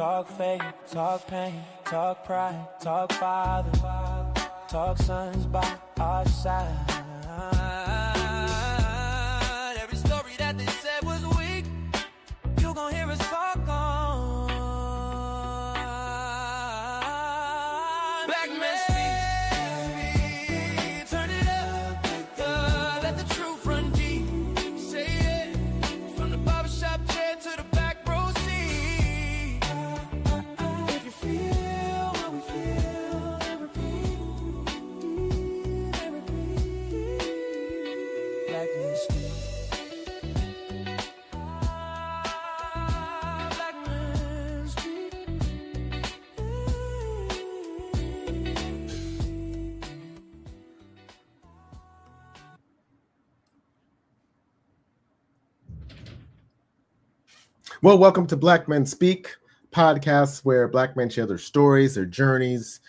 Talk faith, talk pain, talk pride, talk father, talk sons by our side. Every story that they said was weak, you gon' hear us talk on. Black men speak, turn it up, let the truth run deep. Say it, from the barbershop chair to the back row seat. If you feel what we feel, then repeat. Black men speak. Black men speak. Well, welcome to Black Men Speak, podcasts where Black men share their stories, their journeys,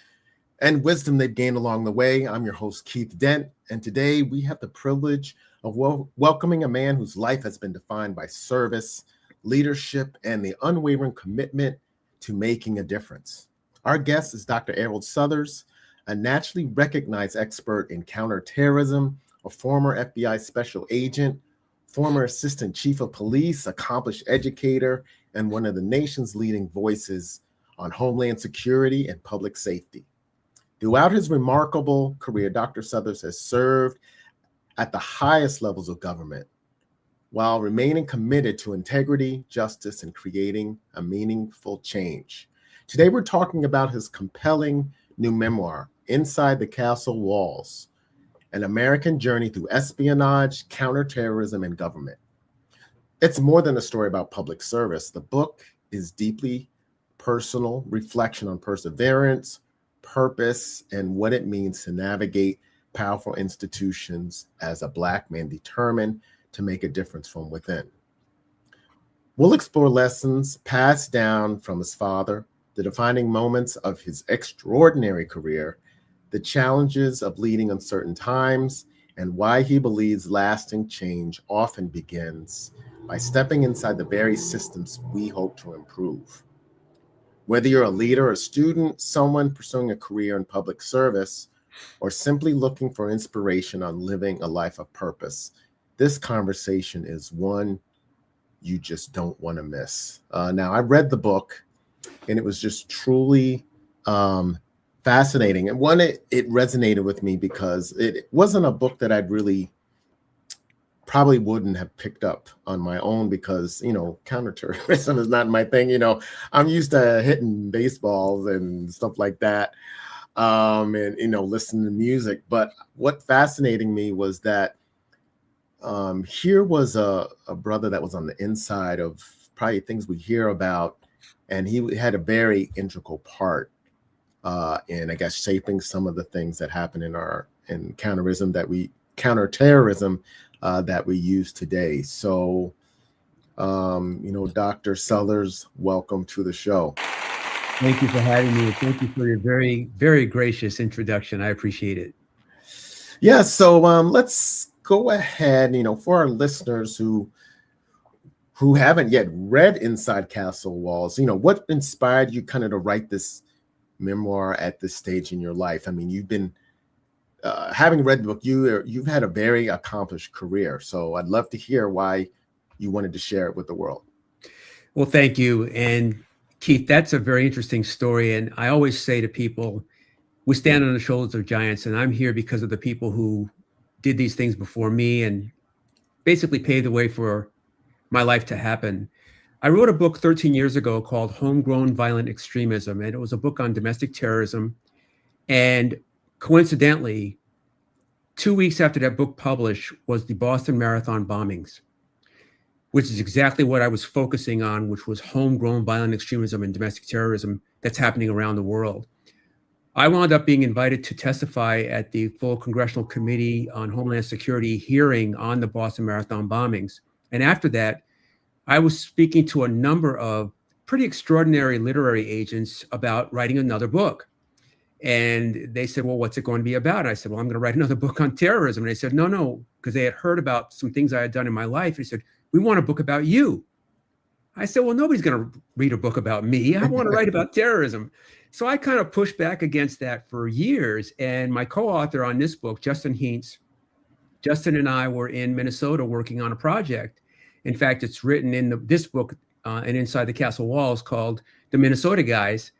and wisdom they've gained along the way. I'm your host, Keith Dent, and today we have the privilege of welcoming a man whose life has been defined by service, leadership, and the unwavering commitment to making a difference. Our guest is Dr. Erroll Southers, a nationally recognized expert in counterterrorism, a former FBI special agent, former assistant chief of police, accomplished educator, and one of the nation's leading voices on homeland security and public safety. Throughout his remarkable career, Dr. Southers has served at the highest levels of government while remaining committed to integrity, justice, and creating a meaningful change. Today, we're talking about his compelling new memoir, Inside the Castle Walls: An American Journey Through Espionage, Counterterrorism, and Government. It's more than a story about public service. The book is deeply personal reflection on perseverance, purpose, and what it means to navigate powerful institutions as a Black man determined to make a difference from within. We'll explore lessons passed down from his father, the defining moments of his extraordinary career, the challenges of leading uncertain times, and why he believes lasting change often begins by stepping inside the very systems we hope to improve. Whether you're a leader, a student, someone pursuing a career in public service, or simply looking for inspiration on living a life of purpose, this conversation is one you just don't want to miss. Now, I read the book, and it was just truly fascinating. And one, it resonated with me because it wasn't a book that I'd really probably wouldn't have picked up on my own because, counterterrorism is not my thing. I'm used to hitting baseballs and stuff like that, and, listening to music. But what fascinated me was that here was a brother that was on the inside of probably things we hear about, and he had a very integral part in, I guess, shaping some of the things that happen in counterterrorism that we use today. So, Dr. Southers, welcome to the show. Thank you for having me. Thank you for your very, very gracious introduction. I appreciate it. Yeah. So let's go ahead. For our listeners who haven't yet read Inside Castle Walls, what inspired you kind of to write this memoir at this stage in your life? I mean, you've been having read the book, you've had a very accomplished career. So I'd love to hear why you wanted to share it with the world. Well, thank you. And Keith, that's a very interesting story. And I always say to people, we stand on the shoulders of giants, and I'm here because of the people who did these things before me and basically paved the way for my life to happen. I wrote a book 13 years ago called Homegrown Violent Extremism, and it was a book on domestic terrorism. And coincidentally, 2 weeks after that book published was the Boston Marathon bombings, which is exactly what I was focusing on, which was homegrown violent extremism and domestic terrorism that's happening around the world. I wound up being invited to testify at the full Congressional Committee on Homeland Security hearing on the Boston Marathon bombings. And after that, I was speaking to a number of pretty extraordinary literary agents about writing another book. And they said, well, what's it going to be about? And I said, well, I'm going to write another book on terrorism. And they said, no, because they had heard about some things I had done in my life. They said, we want a book about you. I said, well, nobody's going to read a book about me. I want to write about terrorism. So I kind of pushed back against that for years. And my co-author on this book, Justin Heintz, Justin and I were in Minnesota working on a project. In fact, it's written in this book and Inside the Castle Walls, called The Minnesota Guys.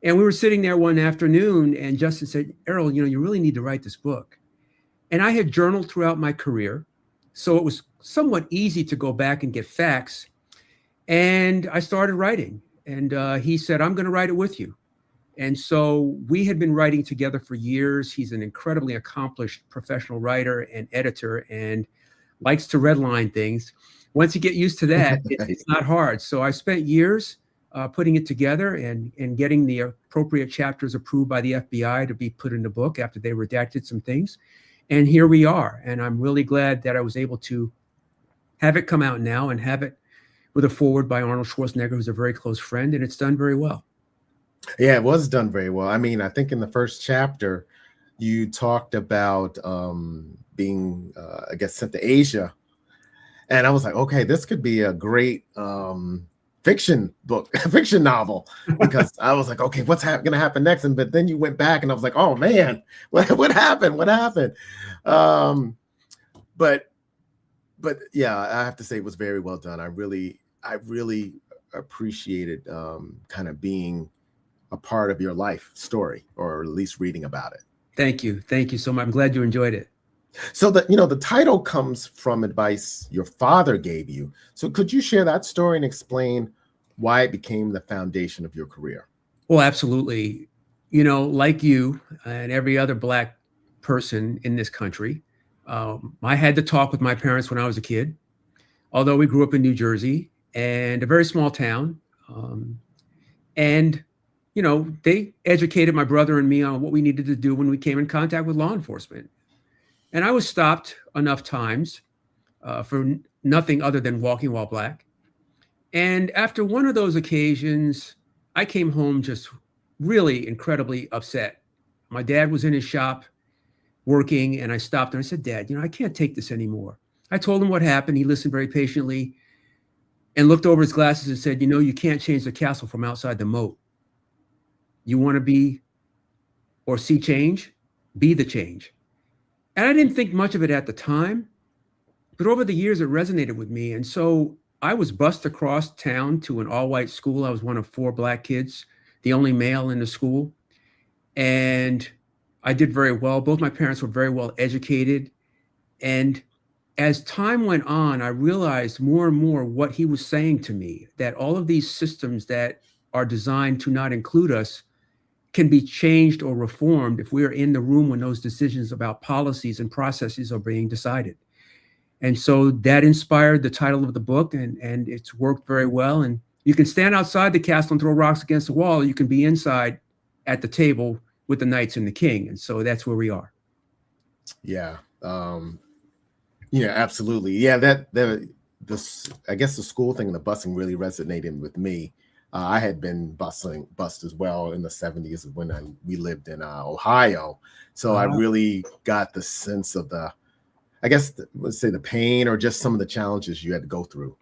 And we were sitting there one afternoon, and Justin said, Erroll, you really need to write this book. And I had journaled throughout my career, so it was somewhat easy to go back and get facts. And I started writing, and he said, I'm going to write it with you. And so we had been writing together for years. He's an incredibly accomplished professional writer and editor and likes to redline things. Once you get used to that, it's not hard. So I spent years putting it together and getting the appropriate chapters approved by the FBI to be put in the book after they redacted some things. And here we are. And I'm really glad that I was able to have it come out now and have it with a foreword by Arnold Schwarzenegger, who's a very close friend, and it's done very well. Yeah, it was done very well. I mean, I think in the first chapter, you talked about being, I guess, sent to Asia. And I was like, okay, this could be a great fiction book, fiction novel, because I was like, okay, what's going to happen next? But then you went back and I was like, oh man, what happened? What happened? But yeah, I have to say it was very well done. I really appreciated kind of being a part of your life story, or at least reading about it. Thank you. Thank you so much. I'm glad you enjoyed it. So the title comes from advice your father gave you. So could you share that story and explain why it became the foundation of your career? Well, absolutely. Like you and every other Black person in this country, I had to talk with my parents when I was a kid, although we grew up in New Jersey and a very small town. And they educated my brother and me on what we needed to do when we came in contact with law enforcement. And I was stopped enough times for nothing other than walking while Black. And after one of those occasions, I came home just really incredibly upset. My dad was in his shop working, and I stopped and I said, Dad, I can't take this anymore. I told him what happened. He listened very patiently and looked over his glasses and said, you can't change the castle from outside the moat. You want to be or see change, be the change. And I didn't think much of it at the time, but over the years, it resonated with me. And so I was bused across town to an all-white school. I was one of 4 Black kids, the only male in the school. And I did very well. Both my parents were very well educated. And as time went on, I realized more and more what he was saying to me, that all of these systems that are designed to not include us can be changed or reformed if we are in the room when those decisions about policies and processes are being decided. And so that inspired the title of the book, and it's worked very well. And you can stand outside the castle and throw rocks against the wall. You can be inside at the table with the knights and the king. And so that's where we are. Yeah. Absolutely. Yeah. I guess the school thing and the busing really resonated with me. I had been bussed as well in the 70s when we lived in Ohio. So I really got the sense of let's say the pain or just some of the challenges you had to go through.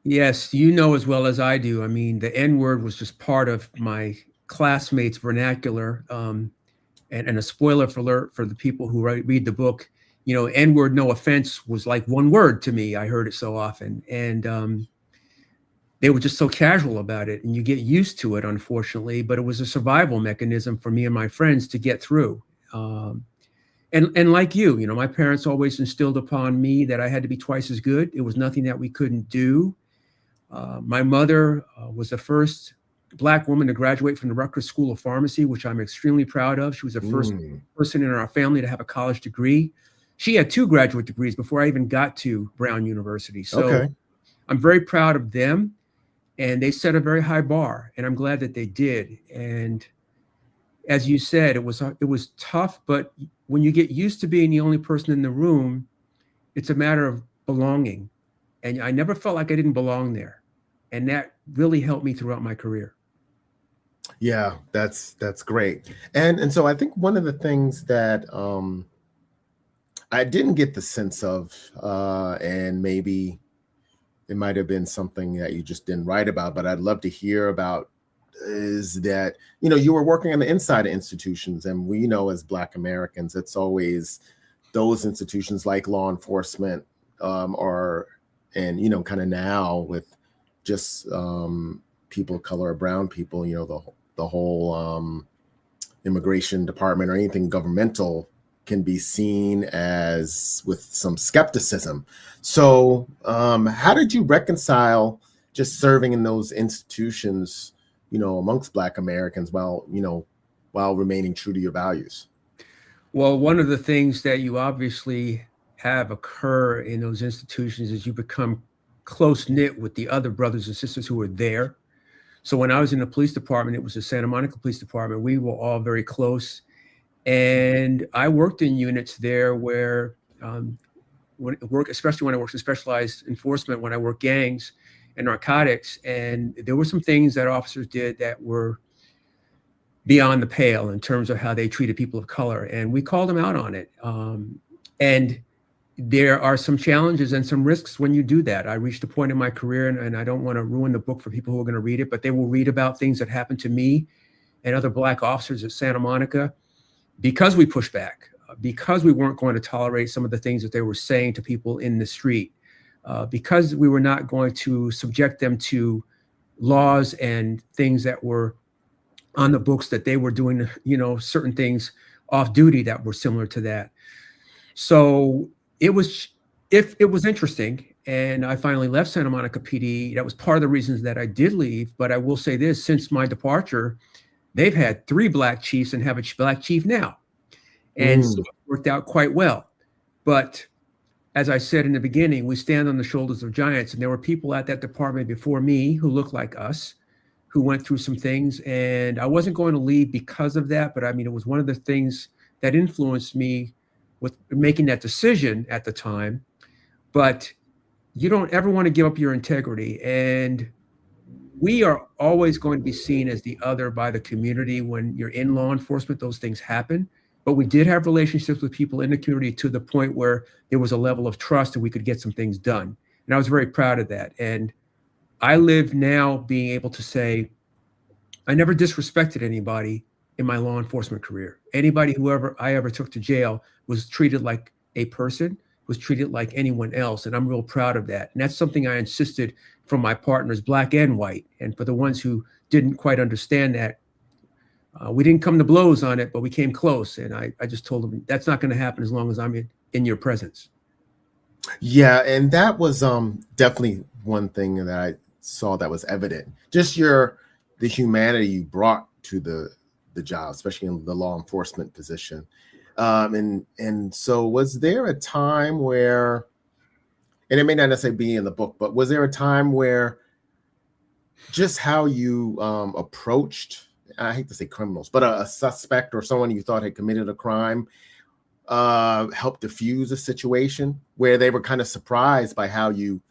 Yes, as well as I do. I mean, the N-word was just part of my classmates' vernacular. And a spoiler alert for the people who read the book, N-word, no offense, was like one word to me. I heard it so often. And they were just so casual about it, and you get used to it, unfortunately, but it was a survival mechanism for me and my friends to get through. And like you, my parents always instilled upon me that I had to be twice as good. It was nothing that we couldn't do. My mother was the first Black woman to graduate from the Rutgers School of Pharmacy, which I'm extremely proud of. She was the first person in our family to have a college degree. She had 2 graduate degrees before I even got to Brown University. So I'm very proud of them. And they set a very high bar, and I'm glad that they did. And as you said, it was tough, but when you get used to being the only person in the room, it's a matter of belonging. And I never felt like I didn't belong there. And that really helped me throughout my career. Yeah, that's great. And so I think one of the things that I didn't get the sense of, and maybe it might have been something that you just didn't write about, but I'd love to hear about is that, you were working on the inside of institutions, and we know as Black Americans, it's always those institutions like law enforcement, and kind of now with just people of color or brown people, the whole immigration department or anything governmental can be seen as with some skepticism. So how did you reconcile just serving in those institutions, amongst Black Americans while remaining true to your values? Well, one of the things that you obviously have occur in those institutions is you become close knit with the other brothers and sisters who are there. So when I was in the police department, it was the Santa Monica Police Department. We were all very close. And I worked in units there where, especially when I worked in specialized enforcement, when I worked gangs and narcotics, and there were some things that officers did that were beyond the pale in terms of how they treated people of color. And we called them out on it. And there are some challenges and some risks when you do that. I reached a point in my career, and I don't want to ruin the book for people who are going to read it, but they will read about things that happened to me and other Black officers at Santa Monica because we pushed back, because we weren't going to tolerate some of the things that they were saying to people in the street, because we were not going to subject them to laws and things that were on the books that they were doing, certain things off duty that were similar to that. So it was interesting. And I finally left Santa Monica PD. That was part of the reasons that I did leave. But I will say this, since my departure, they've had 3 Black chiefs and have a Black chief now. And so it worked out quite well. But as I said in the beginning, we stand on the shoulders of giants. And there were people at that department before me who looked like us, who went through some things. And I wasn't going to leave because of that. But I mean, it was one of the things that influenced me with making that decision at the time. But you don't ever want to give up your integrity. And we are always going to be seen as the other by the community. When you're in law enforcement, those things happen. But we did have relationships with people in the community to the point where there was a level of trust and we could get some things done. And I was very proud of that. And I live now being able to say, I never disrespected anybody in my law enforcement career. Anybody I ever took to jail was treated like a person, was treated like anyone else. And I'm real proud of that. And that's something I insisted from my partners, Black and white. And for the ones who didn't quite understand that, we didn't come to blows on it, but we came close. And I just told them that's not going to happen as long as I'm in your presence. Yeah, and that was definitely one thing that I saw that was evident. Just the humanity you brought to the job, especially in the law enforcement position. And so was there a time where, and it may not necessarily be in the book, but was there a time where just how you approached, I hate to say criminals, but a suspect or someone you thought had committed a crime helped diffuse a situation where they were kind of surprised by how you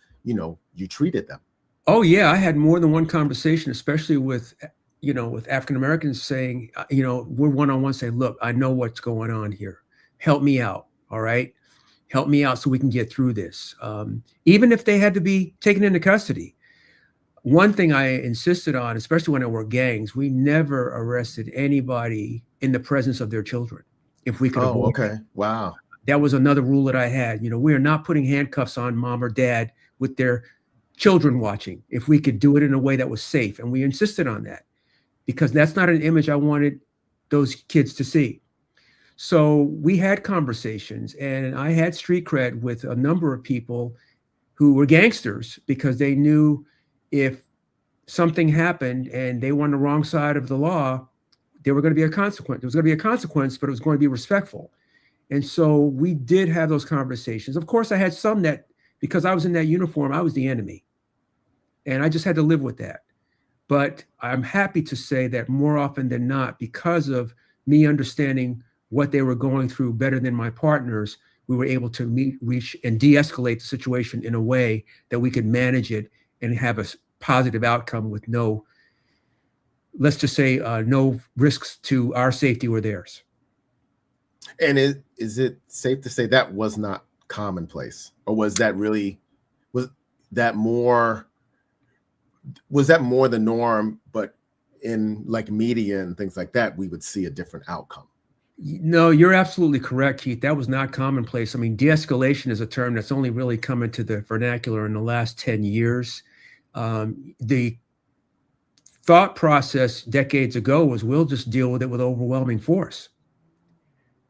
treated them? Oh yeah, I had more than one conversation, especially with African Americans saying, we're one-on-one saying, look, I know what's going on here. Help me out. All right. Help me out so we can get through this. Even if they had to be taken into custody. One thing I insisted on, especially when I worked gangs, we never arrested anybody in the presence of their children. If we could avoid okay. that. Wow. That was another rule that I had. We are not putting handcuffs on mom or dad with their children watching. If we could do it in a way that was safe. And we insisted on that because that's not an image I wanted those kids to see. So we had conversations, and I had street cred with a number of people who were gangsters because they knew if something happened and they were on the wrong side of the law, there were going to be a consequence. There was going to be a consequence, but it was going to be respectful. And so we did have those conversations. Of course, I had some that, because I was in that uniform, I was the enemy. And I just had to live with that. But I'm happy to say that more often than not, because of me understanding what they were going through better than my partners, we were able to reach and de-escalate the situation in a way that we could manage it and have a positive outcome with no, let's just say, no risks to our safety or theirs. And is it safe to say that was not commonplace, or was that really that more, was that more the norm, but in like media and things like that, we would see a different outcome? No, you're absolutely correct, Keith. That was not commonplace. I mean, de-escalation is a term that's only really come into the vernacular in the last 10 years. The thought process decades ago was, we'll just deal with it with overwhelming force,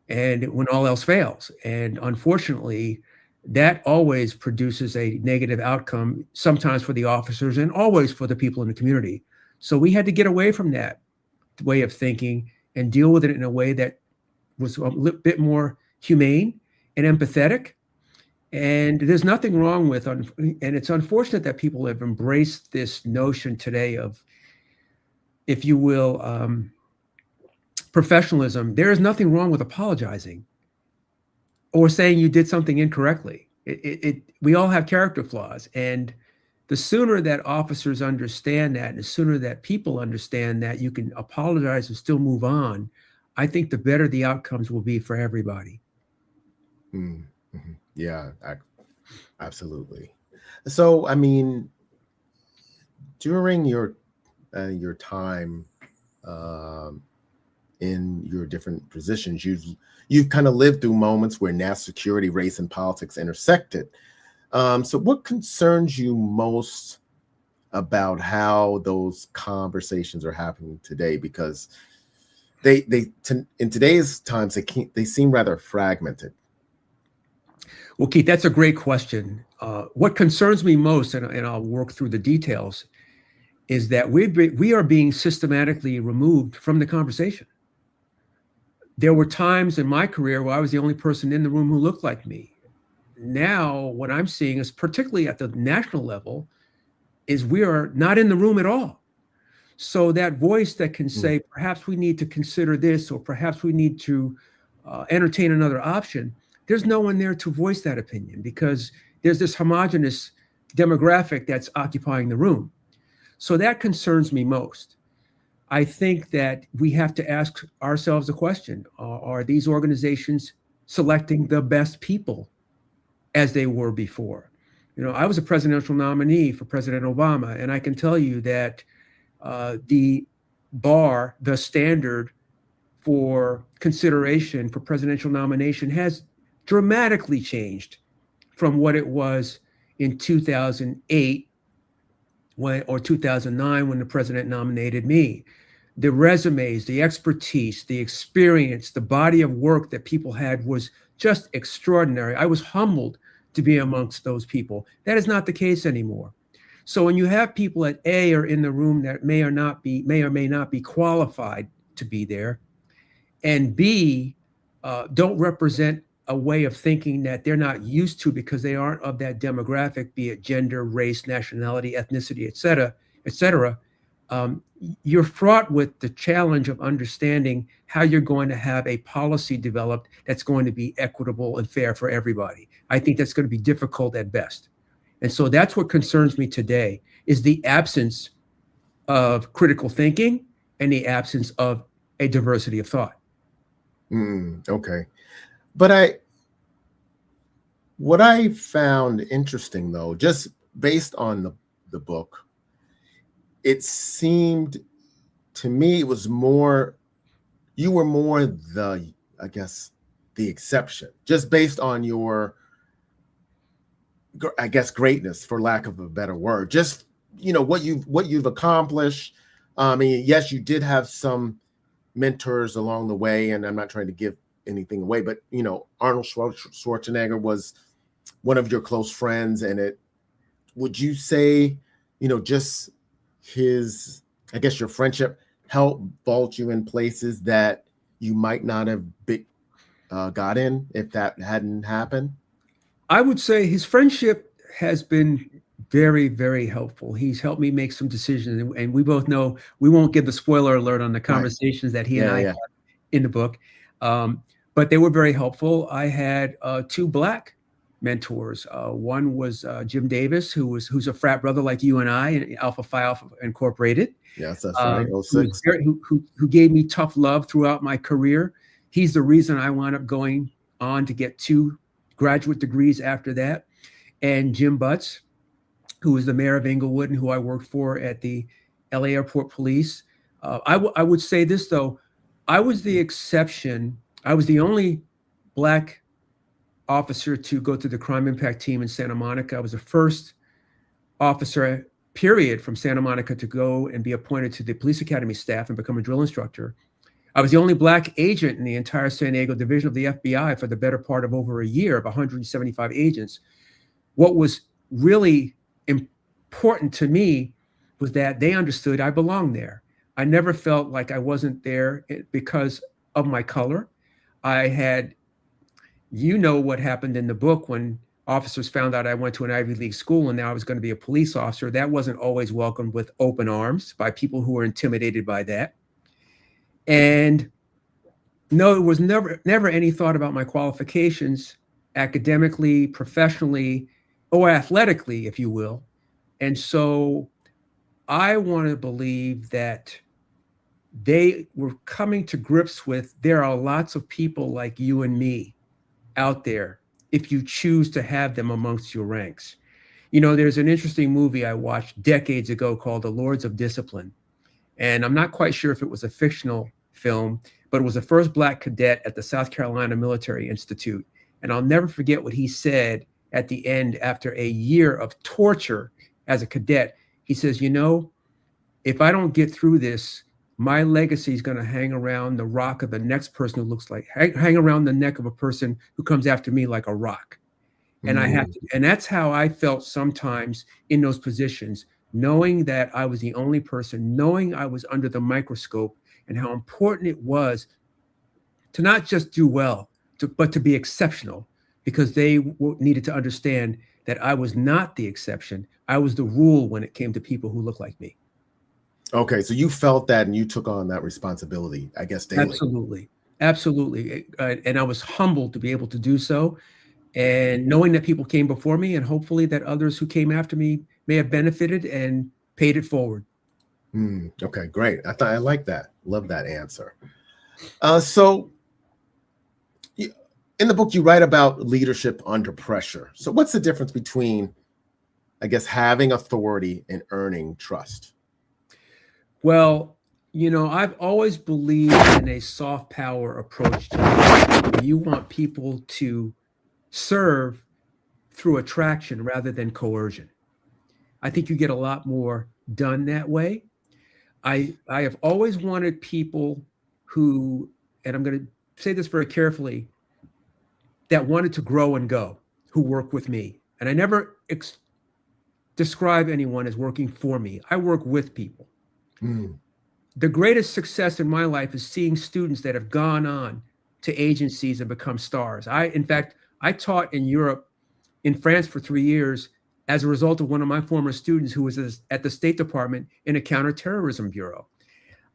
and when all else fails. And unfortunately, that always produces a negative outcome, sometimes for the officers and always for the people in the community. So we had to get away from that way of thinking and deal with it in a way that was a little bit more humane and empathetic. And there's nothing wrong with, and it's unfortunate that people have embraced this notion today of, if you will, professionalism. There is nothing wrong with apologizing or saying you did something incorrectly. We all have character flaws, and the sooner that officers understand that, and the sooner that people understand that you can apologize and still move on, I think the better the outcomes will be for everybody. Mm-hmm. Yeah, absolutely. So, I mean, during your time in your different positions, you've kind of lived through moments where national security, race, and politics intersected. So, what concerns you most about how those conversations are happening today? Because in today's times, they seem rather fragmented. Well, Keith, that's a great question. What concerns me most, and I'll work through the details, is that we are being systematically removed from the conversation. There were times in my career where I was the only person in the room who looked like me. Now, what I'm seeing is, particularly at the national level, is we are not in the room at all. So that voice that can say, perhaps we need to consider this, or perhaps we need to entertain another option, there's no one there to voice that opinion, because there's this homogenous demographic that's occupying the room. So that concerns me most. I think that we have to ask ourselves a question. Are these organizations selecting the best people as they were before? You know, I was a presidential nominee for President Obama, and I can tell you that the bar, the standard for consideration for presidential nomination has dramatically changed from what it was in 2008 or 2009 when the president nominated me. The resumes, the expertise, the experience, the body of work that people had was just extraordinary. I was humbled to be amongst those people. That is not the case anymore. So when you have people at A are in the room that may or may not be qualified to be there, and B don't represent a way of thinking that they're not used to because they aren't of that demographic, be it gender, race, nationality, ethnicity, et cetera, you're fraught with the challenge of understanding how you're going to have a policy developed that's going to be equitable and fair for everybody. I think that's going to be difficult at best. And so that's what concerns me today, is the absence of critical thinking and the absence of a diversity of thought. Okay. But what I found interesting, though, just based on the book, it seemed to me it was more, you were more the exception, just based on your, I guess, greatness, for lack of a better word. Just, you know, what you've accomplished. I mean, yes, you did have some mentors along the way, and I'm not trying to give anything away, but you know, Arnold Schwarzenegger was one of your close friends, and would you say, you know, just his, I guess, your friendship helped vault you in places that you might not have got in if that hadn't happened? I would say his friendship has been very, very helpful. He's helped me make some decisions, and we both know we won't give the spoiler alert on the conversations that he and I had in the book, but they were very helpful. I had two Black mentors. One was Jim Davis, who's a frat brother like you and I, in Alpha Phi Alpha Incorporated. Yes, that's right. 06. Who gave me tough love throughout my career. He's the reason I wound up going on to get 2 graduate degrees after that. And Jim Butts, who was the mayor of Inglewood and who I worked for at the LA Airport Police. I would say this, though. I was the exception. I was the only Black officer to go to the crime impact team in Santa Monica. I was the first officer, period, from Santa Monica to go and be appointed to the police academy staff and become a drill instructor. I was the only Black agent in the entire San Diego division of the FBI for the better part of over a year of 175 agents. What was really important to me was that they understood I belonged there. I never felt like I wasn't there because of my color. I had, what happened in the book when officers found out I went to an Ivy League school and now I was going to be a police officer. That wasn't always welcomed with open arms by people who were intimidated by that. And no, it was never any thought about my qualifications academically, professionally, or athletically, if you will. And so I want to believe that they were coming to grips with, there are lots of people like you and me out there if you choose to have them amongst your ranks. There's an interesting movie I watched decades ago called The Lords of Discipline. And I'm not quite sure if it was a fictional film, but it was the first Black cadet at the South Carolina Military Institute. And I'll never forget what he said at the end after a year of torture as a cadet. He says, if I don't get through this, my legacy is going to hang around the rock of the next person who looks like, hang around the neck of a person who comes after me like a rock. And I have to, and that's how I felt sometimes in those positions, knowing that I was the only person, knowing I was under the microscope, and how important it was to not just do well, but to be exceptional, because they needed to understand that I was not the exception. I was the rule when it came to people who look like me. Okay, so you felt that and you took on that responsibility, I guess, daily. Absolutely. And I was humbled to be able to do so. And knowing that people came before me and hopefully that others who came after me may have benefited and paid it forward. Okay, great. I like that. Love that answer. So in the book, you write about leadership under pressure. So what's the difference between, I guess, having authority and earning trust? Well, I've always believed in a soft power approach to leadership. You want people to serve through attraction rather than coercion. I think you get a lot more done that way. I have always wanted people who, and I'm going to say this very carefully, that wanted to grow and go, who work with me. And I never describe anyone as working for me. I work with people. The greatest success in my life is seeing students that have gone on to agencies and become stars. In fact, I taught in Europe, in France for 3 years, as a result of one of my former students who was at the State Department in a counterterrorism bureau.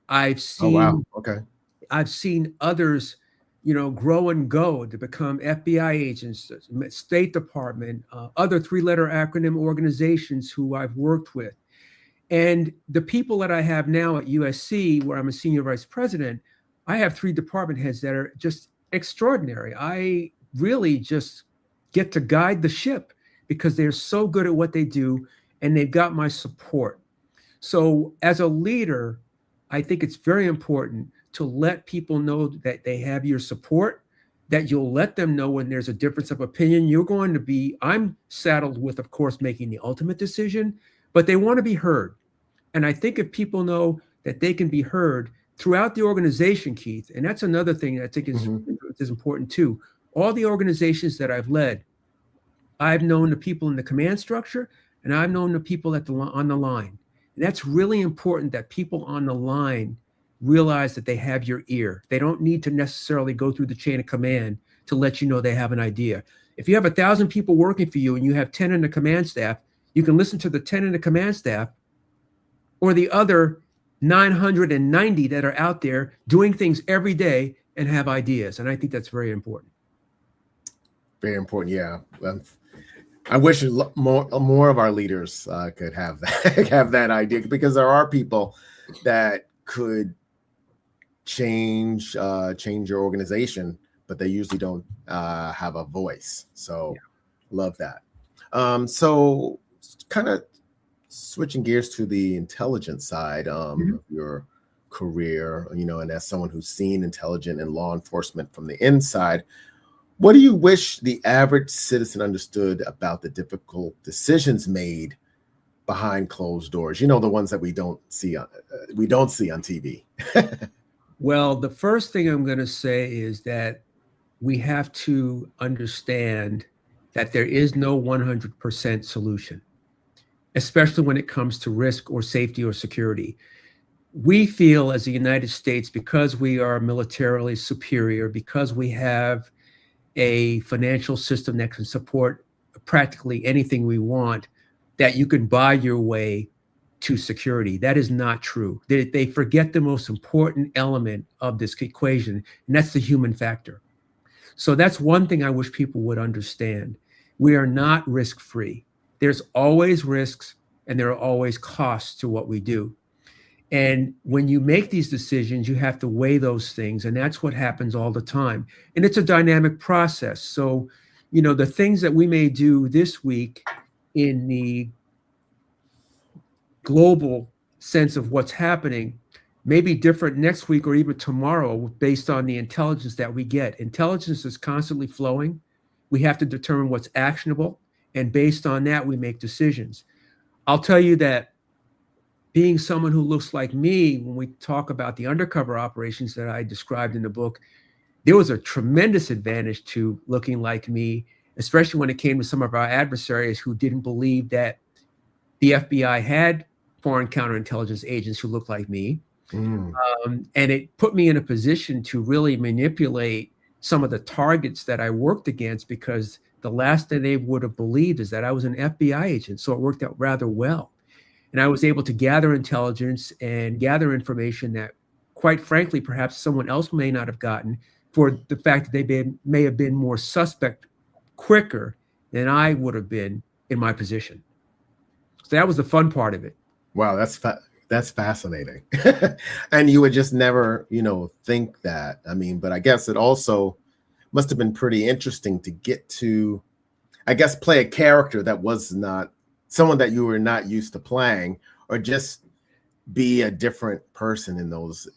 I've seen others, grow and go to become FBI agents, State Department, other 3-letter acronym organizations who I've worked with. And the people that I have now at USC, where I'm a senior vice president, I have 3 department heads that are just extraordinary. I really just get to guide the ship because they're so good at what they do and they've got my support. So as a leader, I think it's very important to let people know that they have your support, that you'll let them know when there's a difference of opinion. I'm saddled with, of course, making the ultimate decision, but they want to be heard. And I think if people know that they can be heard throughout the organization, Keith, and that's another thing that I think is important too. All the organizations that I've led, I've known the people in the command structure and I've known the people on the line. And that's really important, that people on the line realize that they have your ear. They don't need to necessarily go through the chain of command to let you know they have an idea. If you have 1,000 people working for you and you have 10 in the command staff, you can listen to the 10 in the command staff or the other 990 that are out there doing things every day and have ideas. And I think that's very important. Very important, yeah. I wish more of our leaders could have that idea, because there are people that could change your organization, but they usually don't have a voice. So love that. So kind of switching gears to the intelligence side Mhm. of your career, and as someone who's seen intelligence and law enforcement from the inside, what do you wish the average citizen understood about the difficult decisions made behind closed doors? The ones that we don't see on TV. Well, the first thing I'm going to say is that we have to understand that there is no 100% solution, especially when it comes to risk or safety or security. We feel as the United States, because we are militarily superior, because we have a financial system that can support practically anything we want, that you can buy your way to security. That is not true. They forget the most important element of this equation, and that's the human factor. So that's one thing I wish people would understand. We are not risk-free. There's always risks and there are always costs to what we do. And when you make these decisions, you have to weigh those things. And that's what happens all the time. And it's a dynamic process. So, the things that we may do this week in the global sense of what's happening may be different next week or even tomorrow based on the intelligence that we get. Intelligence is constantly flowing. We have to determine what's actionable. And based on that, we make decisions. I'll tell you that being someone who looks like me, when we talk about the undercover operations that I described in the book, there was a tremendous advantage to looking like me, especially when it came to some of our adversaries who didn't believe that the FBI had foreign counterintelligence agents who looked like me. Mm. And it put me in a position to really manipulate some of the targets that I worked against, because the last thing they would have believed is that I was an FBI agent. So it worked out rather well. And I was able to gather intelligence and gather information that, quite frankly, perhaps someone else may not have gotten, for the fact that they may have been more suspect quicker than I would have been in my position. So that was the fun part of it. Wow, that's fascinating. And you would just never, think that. I mean, but I guess it also must have been pretty interesting to get to, I guess, play a character that was not someone that you were not used to playing, or just be a different person in those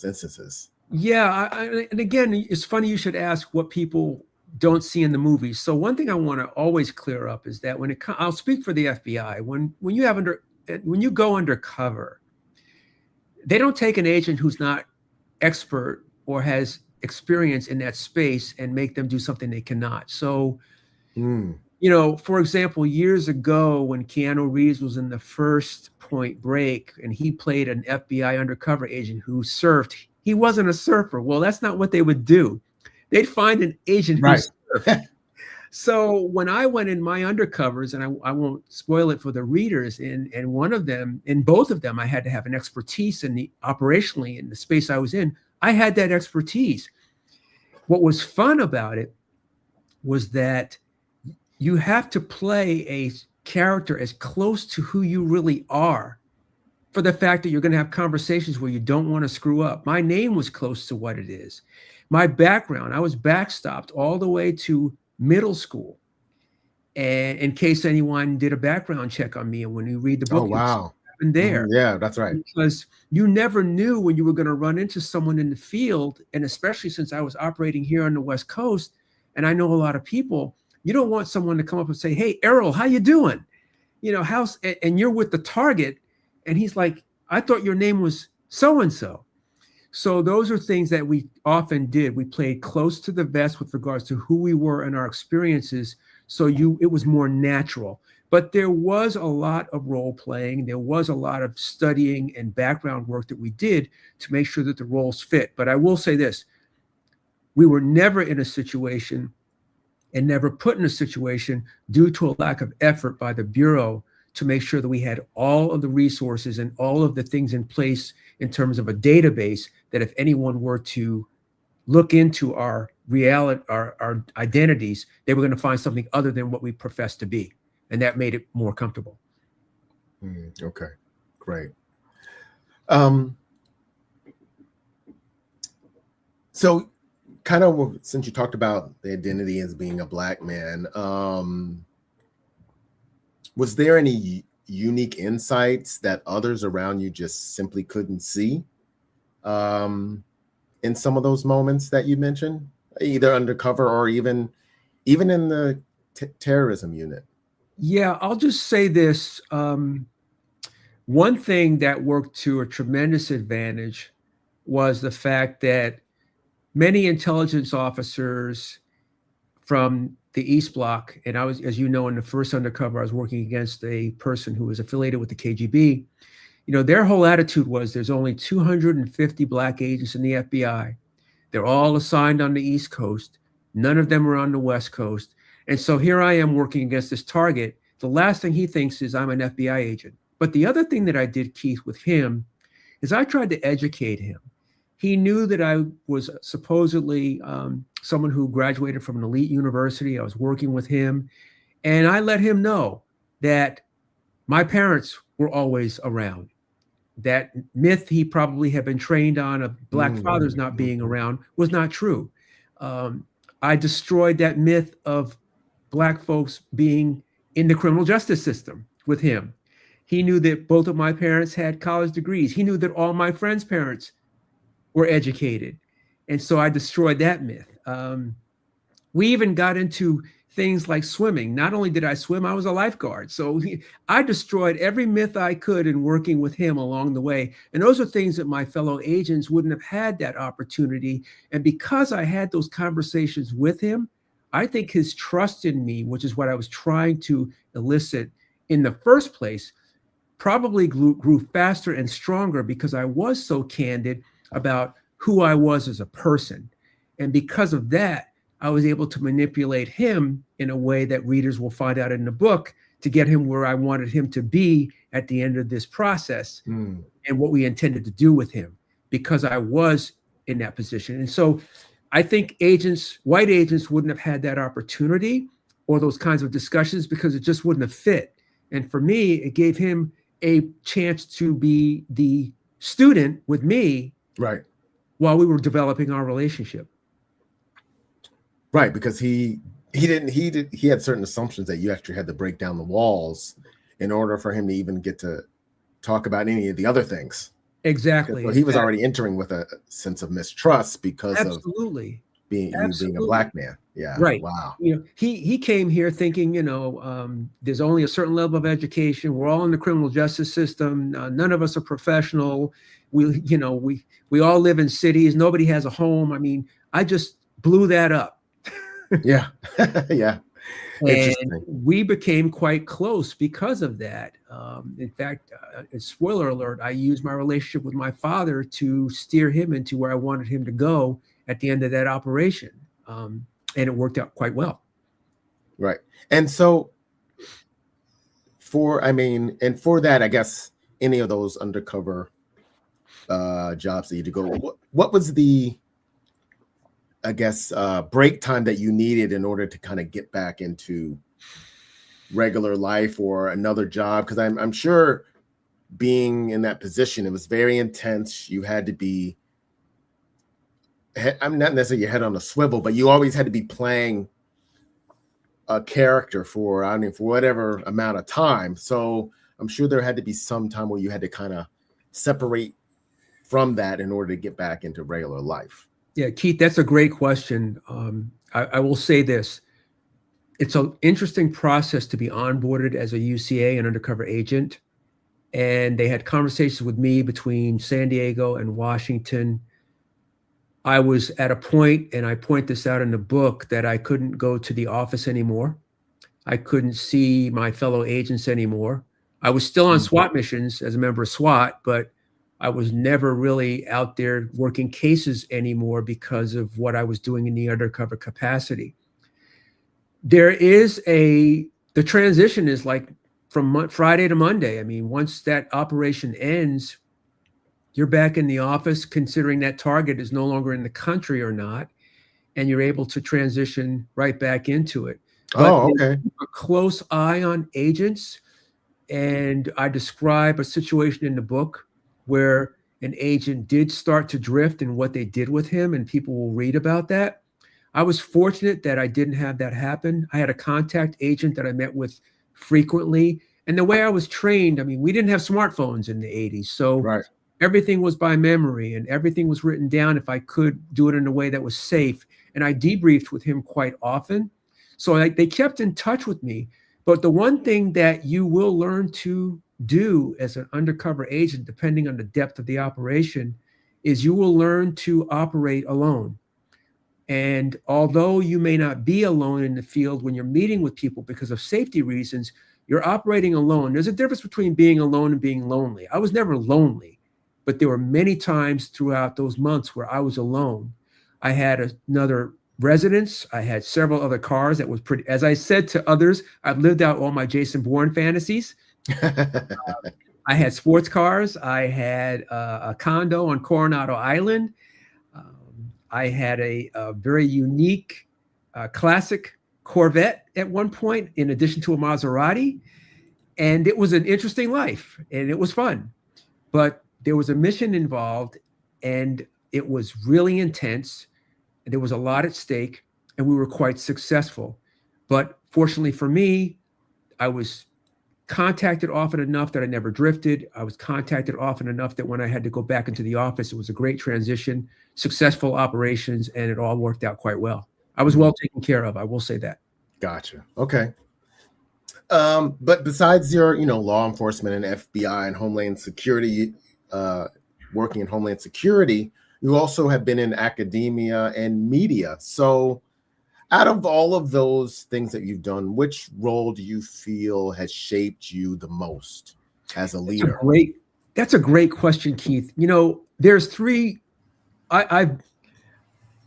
instances. Yeah, and again, it's funny you should ask what people don't see in the movies. So one thing I want to always clear up is that I'll speak for the FBI. When you go undercover, they don't take an agent who's not expert or has experience in that space and make them do something they cannot. So, for example, years ago when Keanu Reeves was in the first Point Break and he played an FBI undercover agent who surfed, he wasn't a surfer. Well, that's not what they would do. They'd find an agent who surfed. So when I went in my undercovers, and I won't spoil it for the readers, in both of them, I had to have an expertise operationally in the space I was in. I had that expertise. What was fun about it was that you have to play a character as close to who you really are, for the fact that you're going to have conversations where you don't want to screw up. My name was close to what it is. My background, I was backstopped all the way to middle school, and in case anyone did a background check on me, and when you read the book, oh wow, and there, yeah, that's right. Because you never knew when you were going to run into someone in the field, and especially since I was operating here on the West Coast, and I know a lot of people. You don't want someone to come up and say, "Hey, Erroll, how you doing?" And you're with the target, and he's like, "I thought your name was so and so." So those are things that we often did. We played close to the vest with regards to who we were and our experiences. So it was more natural. But there was a lot of role playing. There was a lot of studying and background work that we did to make sure that the roles fit. But I will say this: we were never in a situation, and never put in a situation, due to a lack of effort by the Bureau, to make sure that we had all of the resources and all of the things in place in terms of a database, that if anyone were to look into our reality, our identities, they were going to find something other than what we profess to be. And that made it more comfortable. Okay, great. So kind of, since you talked about the identity as being a Black man, was there any unique insights that others around you just simply couldn't see in some of those moments that you mentioned, either undercover or even in the terrorism unit? Yeah, I'll just say this. One thing that worked to a tremendous advantage was the fact that many intelligence officers from the East Bloc, and I was, as you know, in the first undercover, I was working against a person who was affiliated with the KGB. Their whole attitude was there's only 250 Black agents in the FBI. They're all assigned on the East Coast. None of them are on the West Coast. And so here I am working against this target. The last thing he thinks is I'm an FBI agent. But the other thing that I did, Keith, with him is I tried to educate him. He knew that I was supposedly someone who graduated from an elite university. I was working with him. And I let him know that my parents were always around. That myth he probably had been trained on of Black fathers not being around was not true. I destroyed that myth of Black folks being in the criminal justice system with him. He knew that both of my parents had college degrees. He knew that all my friends' parents were educated. And so I destroyed that myth. We even got into things like swimming. Not only did I swim, I was a lifeguard. So I destroyed every myth I could in working with him along the way. And those are things that my fellow agents wouldn't have had that opportunity. And because I had those conversations with him, I think his trust in me, which is what I was trying to elicit in the first place, probably grew faster and stronger because I was so candid about who I was as a person. And because of that, I was able to manipulate him in a way that readers will find out in the book to get him where I wanted him to be at the end of this process and what we intended to do with him because I was in that position. And so I think white agents wouldn't have had that opportunity or those kinds of discussions because it just wouldn't have fit. And for me, it gave him a chance to be the student with me while we were developing our relationship. Right, because he had certain assumptions that you actually had to break down the walls in order for him to even get to talk about any of the other things. Exactly. So he was already entering with a sense of mistrust because of being a Black man. Yeah. Right. Wow. He came here thinking, there's only a certain level of education. We're all in the criminal justice system. None of us are professional. We all live in cities. Nobody has a home. I mean, I just blew that up. Yeah. Yeah. And we became quite close because of that. In fact, spoiler alert, I used my relationship with my father to steer him into where I wanted him to go at the end of that operation. And it worked out quite well. Right. And so for that, I guess any of those undercover jobs that you had to go, what was the break time that you needed in order to kind of get back into regular life or another job? Because I'm sure being in that position, it was very intense. You had to be, I'm not necessarily your head on a swivel, but you always had to be playing a character for whatever amount of time. So I'm sure there had to be some time where you had to kind of separate from that in order to get back into regular life. Yeah, Keith, that's a great question. I will say this. It's an interesting process to be onboarded as a UCA, an undercover agent. And they had conversations with me between San Diego and Washington. I was at a point, and I point this out in the book, that I couldn't go to the office anymore. I couldn't see my fellow agents anymore. I was still on SWAT missions as a member of SWAT, but I was never really out there working cases anymore because of what I was doing in the undercover capacity. The transition is like from Friday to Monday. I mean, once that operation ends, you're back in the office, considering that target is no longer in the country or not, and you're able to transition right back into it. But okay. A close eye on agents, and I describe a situation in the book where an agent did start to drift and what they did with him, and people will read about that. I was fortunate that I didn't have that happen. I had a contact agent that I met with frequently, And the way I was trained, I mean, we didn't have smartphones in the 80s. So Right. everything was by memory and everything was written down if I could do it in a way that was safe. And I debriefed with him quite often. So they kept in touch with me. But the one thing that you will learn to do as an undercover agent, depending on the depth of the operation, is you will learn to operate alone. And although you may not be alone in the field when you're meeting with people because of safety reasons, you're operating alone. There's a difference between being alone and being lonely. I was never lonely, but there were many times throughout those months where I was alone. I had another residence. I had several other cars that was pretty, as I said to others, I've lived out all my Jason Bourne fantasies. I had sports cars. I had a condo on Coronado Island. I had a very unique classic Corvette at one point, in addition to a Maserati. And it was an interesting life and it was fun. But there was a mission involved and it was really intense. And there was a lot at stake and we were quite successful. But fortunately for me, I was contacted often enough that I never drifted. I was contacted often enough that when I had to go back into the office, it was a great transition, successful operations, and it all worked out quite well. I was well taken care of. I will say that. Gotcha. Okay. But besides your, law enforcement and FBI and Homeland Security, working in Homeland Security, you also have been in academia and media. So out of all of those things that you've done, which role do you feel has shaped you the most as a leader? That's a great question, Keith. There's three. I've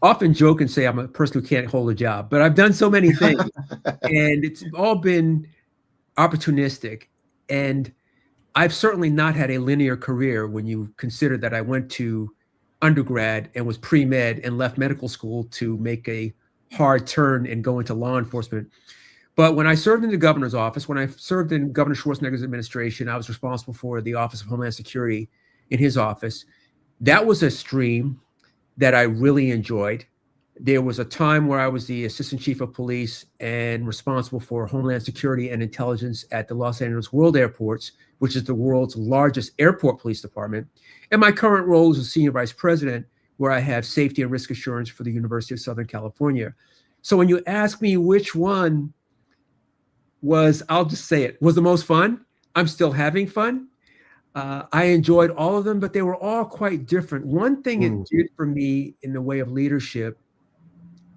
often joke and say I'm a person who can't hold a job, but I've done so many things and it's all been opportunistic. And I've certainly not had a linear career when you consider that I went to undergrad and was pre-med and left medical school to make a hard turn and go into law enforcement. But when I served in the governor's office, when I served in Governor Schwarzenegger's administration, I was responsible for the Office of Homeland Security in his office. That was a stream that I really enjoyed. There was a time where I was the assistant chief of police and responsible for Homeland Security and intelligence at the Los Angeles World Airports, which is the world's largest airport police department. And my current role is a senior vice president, where I have safety and risk assurance for the University of Southern California. So when you ask me which one was, I'll just say it, was the most fun, I'm still having fun. I enjoyed all of them, but they were all quite different. One thing it did for me in the way of leadership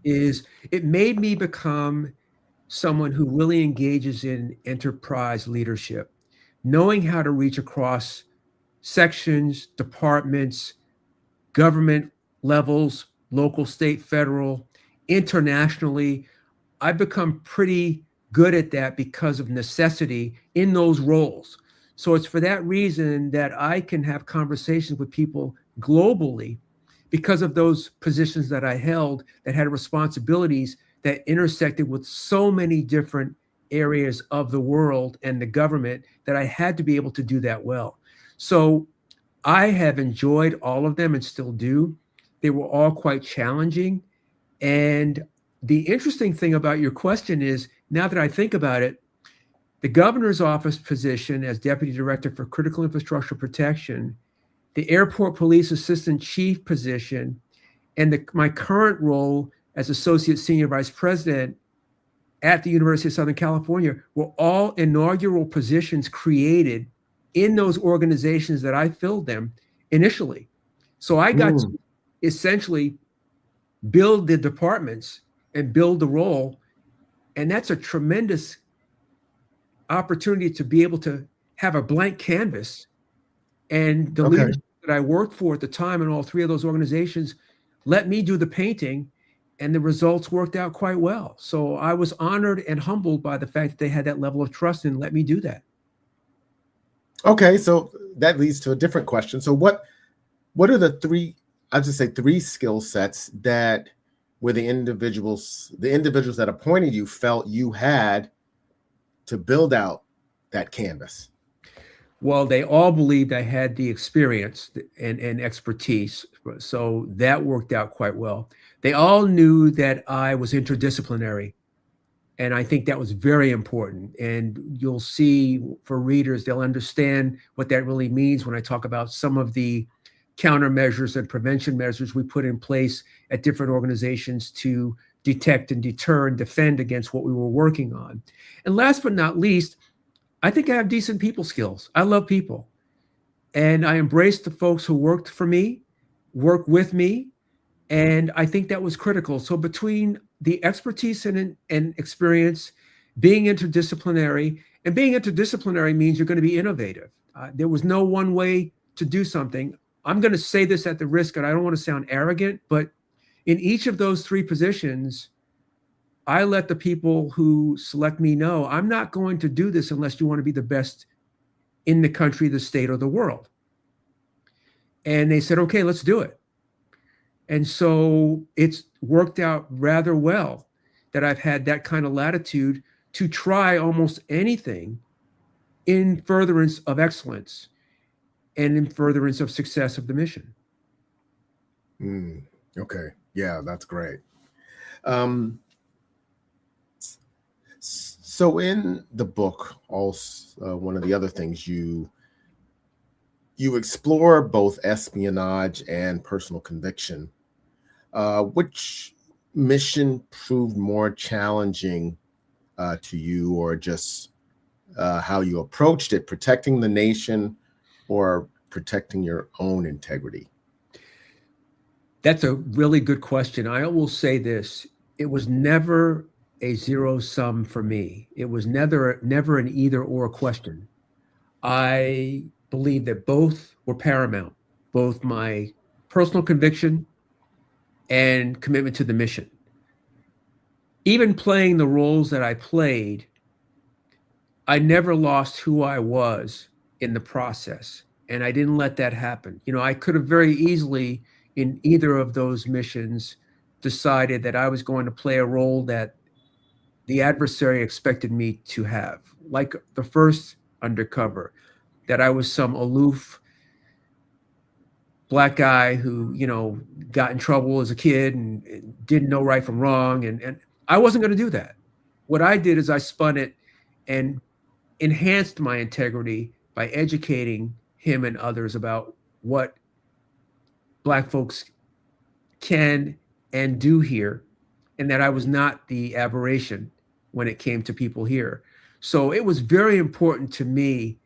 is it made me become someone who really engages in enterprise leadership, knowing how to reach across sections, departments, government levels, local, state, federal, internationally. I've become pretty good at that because of necessity in those roles. So it's for that reason that I can have conversations with people globally because of those positions that I held that had responsibilities that intersected with so many different areas of the world and the government that I had to be able to do that well. So I have enjoyed all of them and still do. They were all quite challenging. And the interesting thing about your question is, now that I think about it, the governor's office position as deputy director for critical infrastructure protection, the airport police assistant chief position, and my current role as associate senior vice president at the University of Southern California were all inaugural positions created in those organizations that I filled them initially. So I got to essentially build the departments and build the role. And that's a tremendous opportunity to be able to have a blank canvas. And the leadership that I worked for at the time in all three of those organizations let me do the painting, and the results worked out quite well. So I was honored and humbled by the fact that they had that level of trust and let me do that. Okay, so that leads to a different question. So what are the three, I'll just say three skill sets that were the individuals that appointed you felt you had to build out that canvas? Well, they all believed I had the experience and expertise. So that worked out quite well. They all knew that I was interdisciplinary And I think that was very important. And you'll see for readers, they'll understand what that really means when I talk about some of the countermeasures and prevention measures we put in place at different organizations to detect and deter and defend against what we were working on. And last but not least, I think I have decent people skills. I love people. And I embraced the folks who worked for me, worked with me. And I think that was critical. So between the expertise and experience, being interdisciplinary, and being interdisciplinary means you're going to be innovative. There was no one way to do something. I'm going to say this at the risk, and I don't want to sound arrogant, but in each of those three positions, I let the people who select me know, I'm not going to do this unless you want to be the best in the country, the state, or the world. And they said, okay, let's do it. And so it's worked out rather well that I've had that kind of latitude to try almost anything in furtherance of excellence and in furtherance of success of the mission. Okay. Yeah, that's great. So in the book, also one of the other things you explore both espionage and personal conviction. Which mission proved more challenging to you, or just how you approached it, protecting the nation or protecting your own integrity? That's a really good question. I will say this. It was never a zero sum for me. It was never an either or question. I believe that both were paramount, both my personal conviction and commitment to the mission. Even playing the roles that I played, I never lost who I was in the process. And I didn't let that happen. You know, I could have very easily in either of those missions decided that I was going to play a role that the adversary expected me to have. Like the first undercover, that I was some aloof Black guy who, you know, got in trouble as a kid and didn't know right from wrong. And I wasn't going to do that. What I did is I spun it and enhanced my integrity by educating him and others about what Black folks can and do here, and that I was not the aberration when it came to people here. So it was very important to me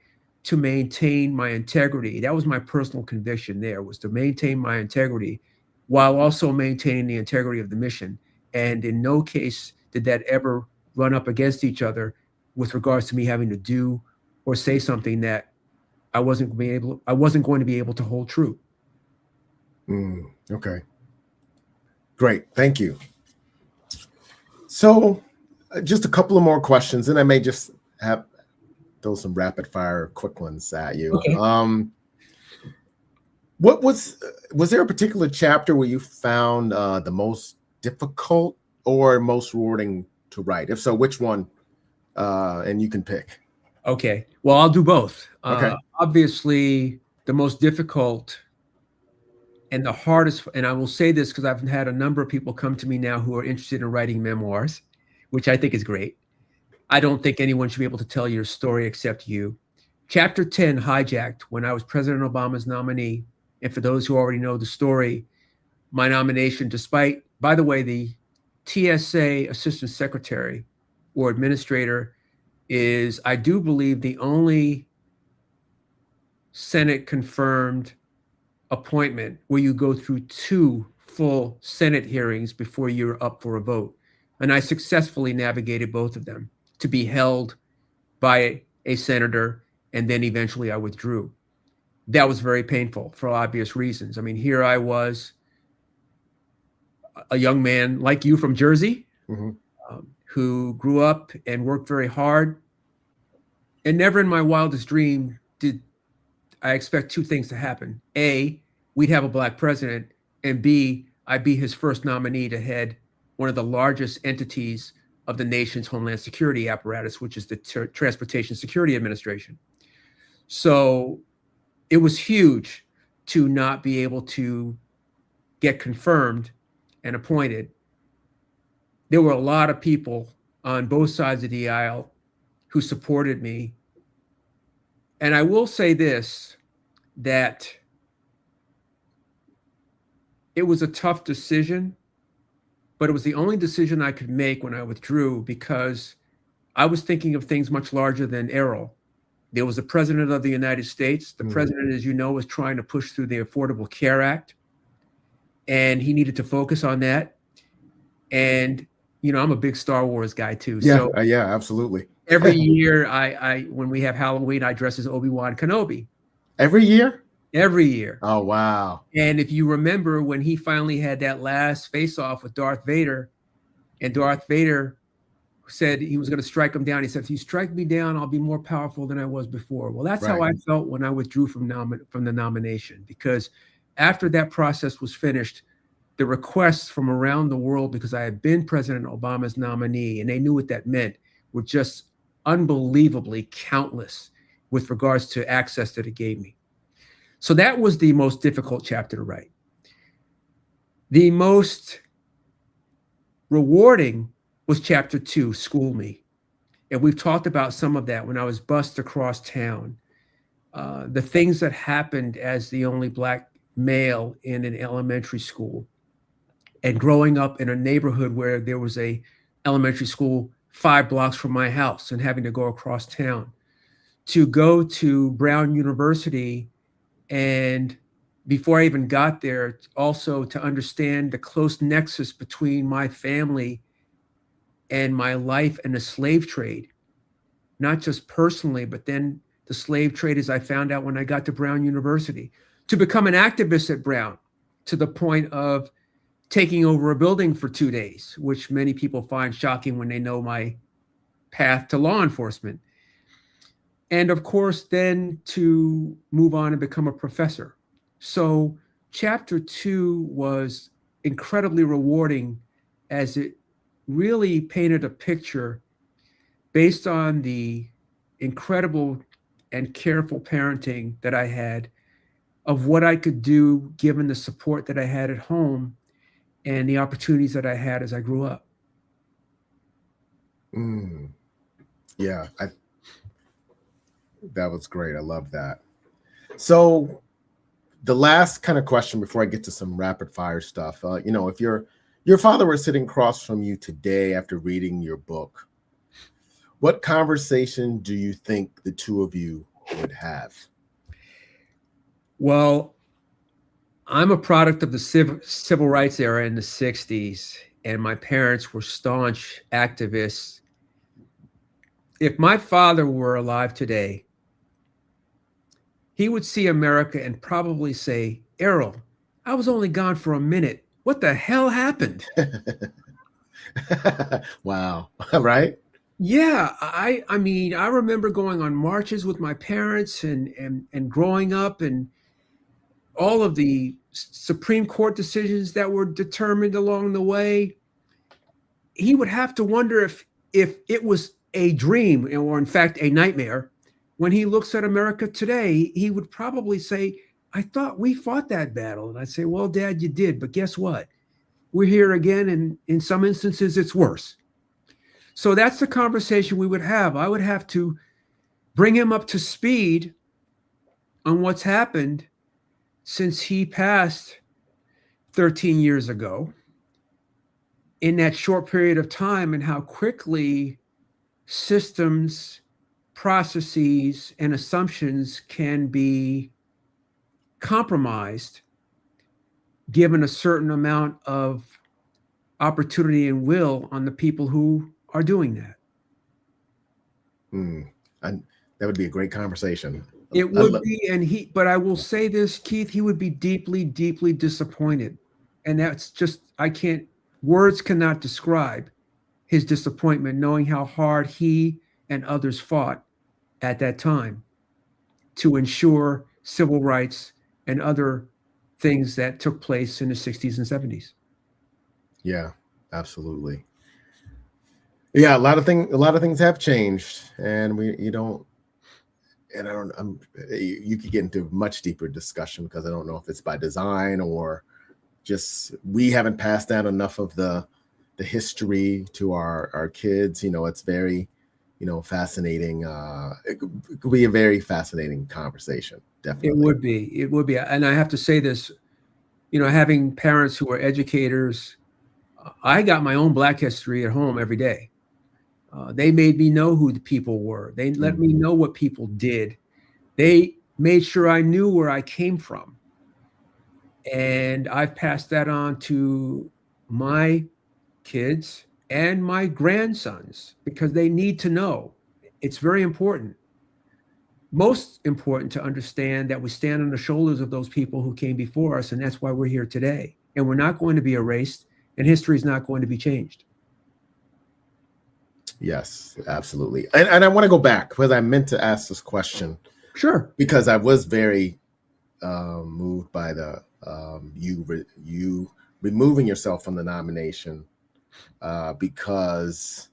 to maintain my integrity. That was my personal conviction there, was to maintain my integrity while also maintaining the integrity of the mission. And in no case did that ever run up against each other with regards to me having to do or say something that I wasn't going to be able to hold true. Okay. Great. Thank you. So just a couple of more questions, and I may just have throw some rapid fire quick ones at you. Okay. What was there a particular chapter where you found the most difficult or most rewarding to write? If so, which one? And you can pick. Okay. Well, I'll do both. Okay. Obviously, the most difficult and the hardest, and I will say this because I've had a number of people come to me now who are interested in writing memoirs, which I think is great. I don't think anyone should be able to tell your story except you. Chapter 10, Hijacked, when I was President Obama's nominee. And for those who already know the story, my nomination, despite, by the way, the TSA Assistant Secretary or Administrator is, I do believe, the only Senate confirmed appointment where you go through 2 full Senate hearings before you're up for a vote. And I successfully navigated both of them to be held by a senator, and then eventually I withdrew. That was very painful for obvious reasons. I mean, here I was, a young man like you from Jersey, who grew up and worked very hard. And never in my wildest dream did I expect 2 things to happen. A, we'd have a Black president, and B, I'd be his first nominee to head one of the largest entities of the nation's homeland security apparatus, which is the Transportation Security Administration. So it was huge to not be able to get confirmed and appointed. There were a lot of people on both sides of the aisle who supported me. And I will say this, that it was a tough decision, but it was the only decision I could make when I withdrew, because I was thinking of things much larger than Erroll. There was the president of the United States. The president, as you know, was trying to push through the Affordable Care Act, and he needed to focus on that. And, you know, I'm a big Star Wars guy too. Yeah, So yeah, absolutely. every year I when we have Halloween, I dress as Obi-Wan Kenobi. Every year? Every year. Oh, wow. And if you remember when he finally had that last face-off with Darth Vader, and Darth Vader said he was going to strike him down. He said, if you strike me down, I'll be more powerful than I was before. Well, that's how I felt when I withdrew from the nomination, because after that process was finished, the requests from around the world, because I had been President Obama's nominee and they knew what that meant, were just unbelievably countless with regards to access that it gave me. So that was the most difficult chapter to write. The most rewarding was chapter 2, School Me. And we've talked about some of that when I was bused across town. The things that happened as the only Black male in an elementary school, and growing up in a neighborhood where there was a elementary school 5 blocks from my house and having to go across town, to go to Brown University. And before I even got there, also to understand the close nexus between my family and my life and the slave trade, not just personally, but then the slave trade, as I found out when I got to Brown University, to become an activist at Brown, to the point of taking over a building for 2 days, which many people find shocking when they know my path to law enforcement. And of course, then to move on and become a professor. So chapter 2 was incredibly rewarding, as it really painted a picture based on the incredible and careful parenting that I had of what I could do given the support that I had at home and the opportunities that I had as I grew up. Yeah, that was great. I love that. So the last kind of question before I get to some rapid fire stuff, you know, if your father were sitting across from you today after reading your book, what conversation do you think the two of you would have? Well, I'm a product of the civil rights era in the 60s, and my parents were staunch activists. If my father were alive today, he would see America and probably say, Erroll, I was only gone for a minute. What the hell happened? Wow. Right? Yeah, I mean, I remember going on marches with my parents and growing up, and all of the Supreme Court decisions that were determined along the way. He would have to wonder if it was a dream or in fact a nightmare. When he looks at America today, he would probably say, I thought we fought that battle. And I'd say, well, Dad, you did, but guess what? We're here again, and in some instances it's worse. So that's the conversation we would have. I would have to bring him up to speed on what's happened since he passed 13 years ago, in that short period of time, and how quickly systems, processes, and assumptions can be compromised given a certain amount of opportunity and will on the people who are doing that. And that would be a great conversation. It would be, but I will say this, Keith, he would be deeply, deeply disappointed. And that's just, words cannot describe his disappointment, knowing how hard he and others fought at that time to ensure civil rights and other things that took place in the 60s and 70s. Yeah, absolutely. Yeah, a lot of things have changed, and you could get into a much deeper discussion, because I don't know if it's by design or just we haven't passed down enough of the the history to our kids. It's very, fascinating. It could be a very fascinating conversation. Definitely. It would be. And I have to say this, having parents who are educators, I got my own Black history at home every day. They made me know who the people were. They let me know what people did. They made sure I knew where I came from. And I've passed that on to my kids and my grandsons because they need to know. It's very important. Most important to understand that we stand on the shoulders of those people who came before us, and that's why we're here today. And we're not going to be erased, and history is not going to be changed. Yes, absolutely. And I want to go back because I meant to ask this question. Sure. Because I was very moved by the you removing yourself from the nomination because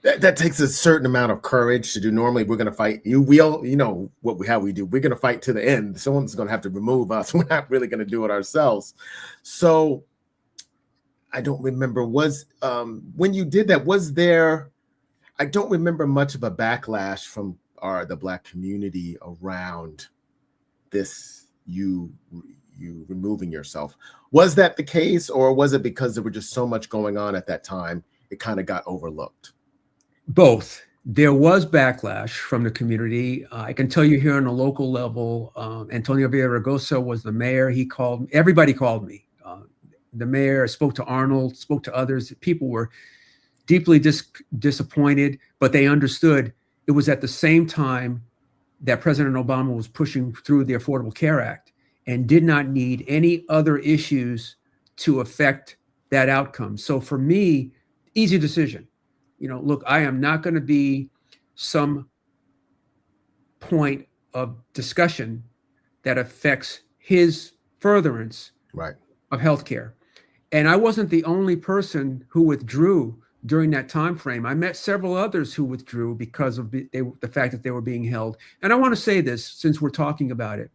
that takes a certain amount of courage to do. Normally, we're going to fight. We all, how we do. We're going to fight to the end. Someone's going to have to remove us. We're not really going to do it ourselves. So I don't remember. When you did that, was there? I don't remember much of a backlash from the Black community around this. You removing yourself. Was that the case, or was it because there were just so much going on at that time, it kind of got overlooked? Both. There was backlash from the community. I can tell you here on a local level, Antonio Villaraigosa was the mayor. Everybody called me. The mayor spoke to Arnold, spoke to others. People were deeply disappointed, but they understood it was at the same time that President Obama was pushing through the Affordable Care Act and did not need any other issues to affect that outcome. So for me, easy decision. Look, I am not going to be some point of discussion that affects his furtherance of healthcare. And I wasn't the only person who withdrew during that time frame. I met several others who withdrew because of the fact that they were being held. And I want to say this, since we're talking about it.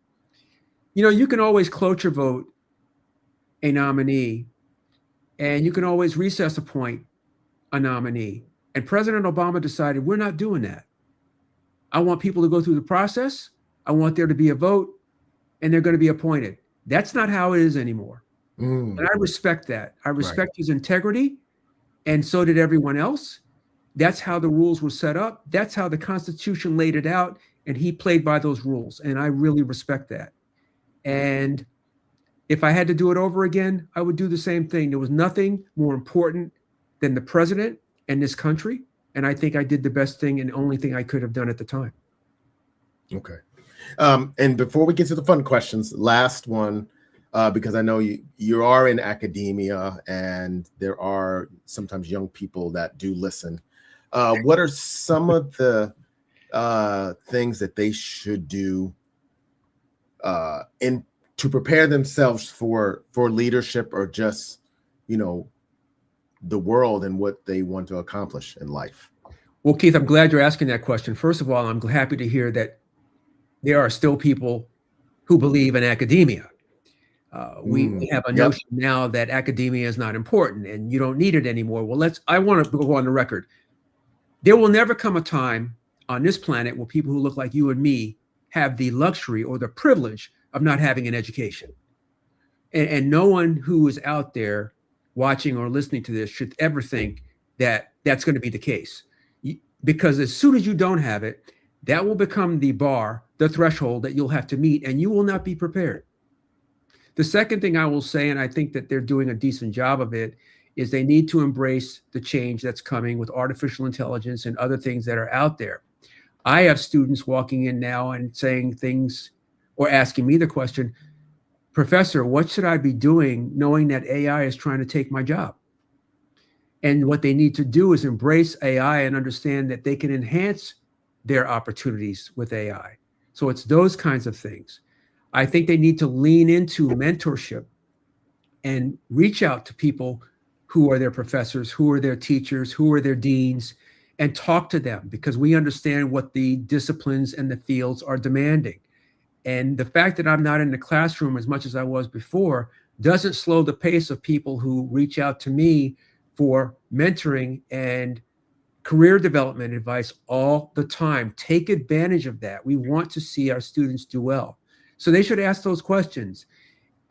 You can always cloture vote a nominee, and you can always recess appoint a nominee. And President Obama decided, we're not doing that. I want people to go through the process. I want there to be a vote, and they're going to be appointed. That's not how it is anymore. And I respect that. I respect his integrity, and so did everyone else. That's how the rules were set up. That's how the Constitution laid it out, and he played by those rules, and I really respect that. And if I had to do it over again, I would do the same thing. There was nothing more important than the president and this country, and I think I did the best thing and only thing I could have done at the time. Okay. And before we get to the fun questions, last one, because I know you are in academia and there are sometimes young people that do listen. What are some of the things that they should do to prepare themselves for leadership, or just, the world and what they want to accomplish in life? Well, Keith, I'm glad you're asking that question. First of all, I'm happy to hear that there are still people who believe in academia. We have a notion now that academia is not important and you don't need it anymore. Well, I want to go on the record. There will never come a time on this planet where people who look like you and me have the luxury or the privilege of not having an education. And no one who is out there watching or listening to this should ever think that that's going to be the case. Because as soon as you don't have it, that will become the bar, the threshold that you'll have to meet, and you will not be prepared. The second thing I will say, and I think that they're doing a decent job of it, is they need to embrace the change that's coming with artificial intelligence and other things that are out there. I have students walking in now and saying things or asking me the question, Professor, what should I be doing knowing that AI is trying to take my job? And what they need to do is embrace AI and understand that they can enhance their opportunities with AI. So it's those kinds of things. I think they need to lean into mentorship and reach out to people who are their professors, who are their teachers, who are their deans, and talk to them, because we understand what the disciplines and the fields are demanding. And the fact that I'm not in the classroom as much as I was before doesn't slow the pace of people who reach out to me for mentoring and career development advice all the time. Take advantage of that. We want to see our students do well. So they should ask those questions.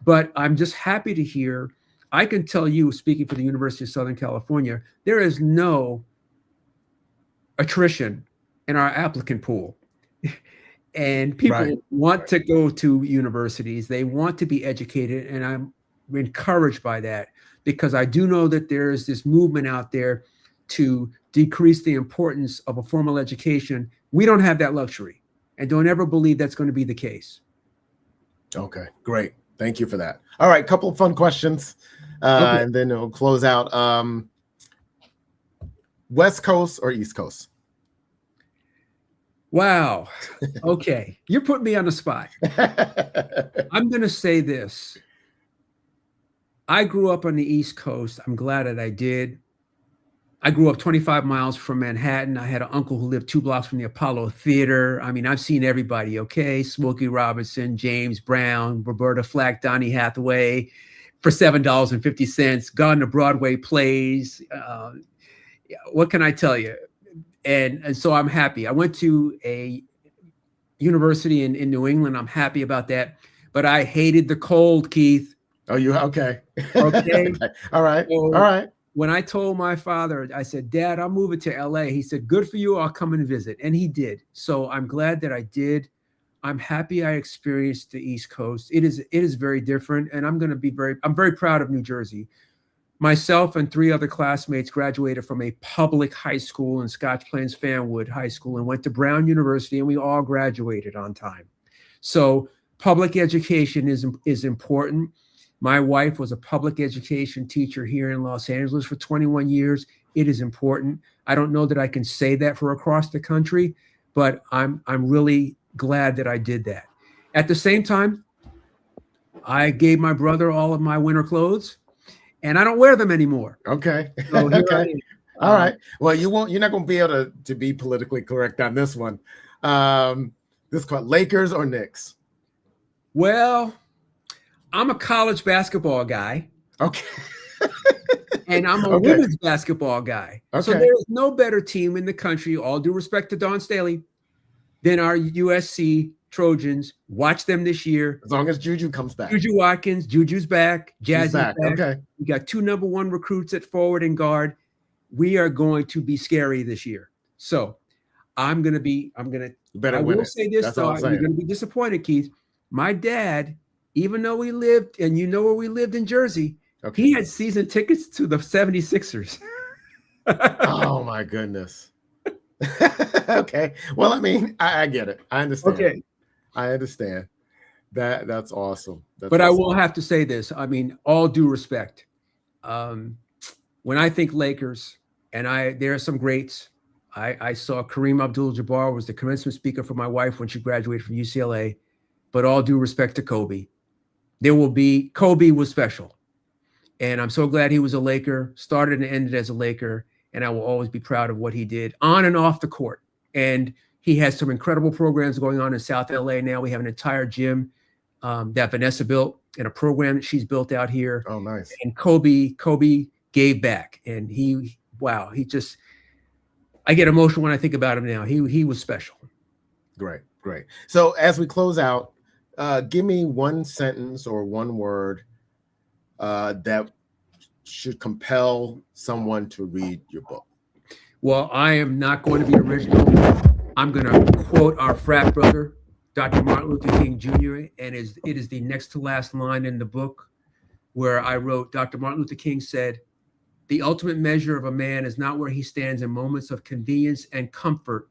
But I'm just happy to hear, I can tell you, speaking for the University of Southern California, there is no attrition in our applicant pool. And people want to go to universities. They want to be educated. And I'm encouraged by that, because I do know that there is this movement out there to decrease the importance of a formal education. We don't have that luxury, and don't ever believe that's going to be the case. Okay, great. Thank you for that. All right, couple of fun questions, Okay. and then we'll close out. West Coast or East Coast? Wow. Okay. You're putting me on the spot. I'm going to say this. I grew up on the East Coast. I'm glad that I did. I grew up 25 miles from Manhattan. I had an uncle who lived 2 blocks from the Apollo Theater. I mean, I've seen everybody, okay? Smokey Robinson, James Brown, Roberta Flack, Donny Hathaway for $7.50, gone to Broadway plays. What can I tell you? And so I'm happy. I went to a university in New England. I'm happy about that. But I hated the cold, Keith. Oh, you okay? Okay. All right. So, all right. When I told my father, I said, Dad, I'm moving to LA. He said, good for you. I'll come and visit. And he did. So I'm glad that I did. I'm happy I experienced the East Coast. It is very different. And I'm very proud of New Jersey. Myself and 3 other classmates graduated from a public high school in Scotch Plains Fanwood High School and went to Brown University, and we all graduated on time. So public education is important. My wife was a public education teacher here in Los Angeles for 21 years. It is important. I don't know that I can say that for across the country, but I'm really glad that I did that. At the same time, I gave my brother all of my winter clothes, and I don't wear them anymore. Okay. So here I okay. am. All right. Well, you're not going to be able to be politically correct on this one. This called Lakers or Knicks? Well, I'm a college basketball guy. Okay. And I'm a women's basketball guy. Okay. So there is no better team in the country, all due respect to Dawn Staley, than our USC Trojans. Watch them this year. As long as Juju comes back. Juju Watkins, Juju's back. Jazzy's back. Okay. We got 2 number 1 recruits at forward and guard. We are going to be scary this year. So I will say this, That's though. all I'm You're going to be disappointed, Keith. My dad, even though we lived, and you know where we lived in Jersey, he had season tickets to the 76ers. Oh, my goodness. Okay. Well, I mean, I get it. I understand. Okay. I understand. That's awesome. But I will have to say this. I mean, all due respect. When I think Lakers, and there are some greats. I saw Kareem Abdul-Jabbar was the commencement speaker for my wife when she graduated from UCLA. But all due respect to Kobe, Kobe was special. And I'm so glad he was a Laker, started and ended as a Laker. And I will always be proud of what he did on and off the court. And he has some incredible programs going on in South LA now. We have an entire gym that Vanessa built and a program that she's built out here. Oh, nice. And Kobe gave back. And I get emotional when I think about him now. He was special. Great. So as we close out, give me one sentence or one word that should compel someone to read your book. Well, I am not going to be original. I'm going to quote our frat brother, Dr. Martin Luther King Jr., and it is the next to last line in the book where I wrote, Dr. Martin Luther King said, "The ultimate measure of a man is not where he stands in moments of convenience and comfort,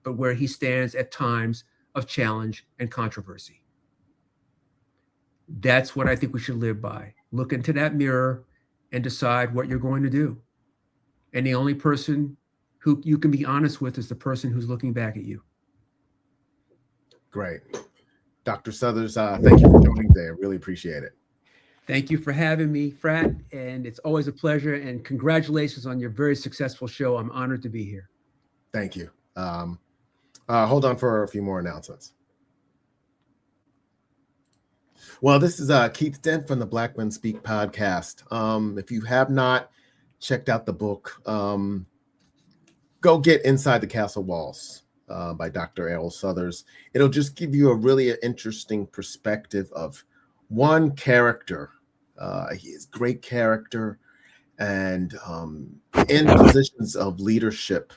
but where he stands at times of challenge and controversy." That's what I think we should live by. Look into that mirror and decide what you're going to do. And the only person who you can be honest with is the person who's looking back at you. Great. Dr. Southers, thank you for joining today. I really appreciate it. Thank you for having me, Frat. And it's always a pleasure. And congratulations on your very successful show. I'm honored to be here. Thank you. Hold on for a few more announcements. Well, this is Keith Dent from the Black Men Speak podcast. If you have not checked out the book, go get Inside the Castle Walls by Dr. Erroll Southers. It'll just give you a really interesting perspective of one character. He is great character and in positions of leadership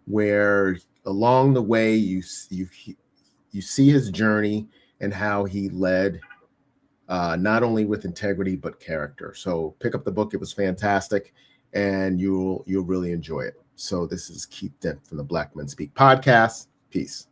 where along the way you see his journey and how he led not only with integrity but character. So pick up the book. It was fantastic, and you'll really enjoy it. So this is Keith Dent from the Black Men Speak podcast. Peace.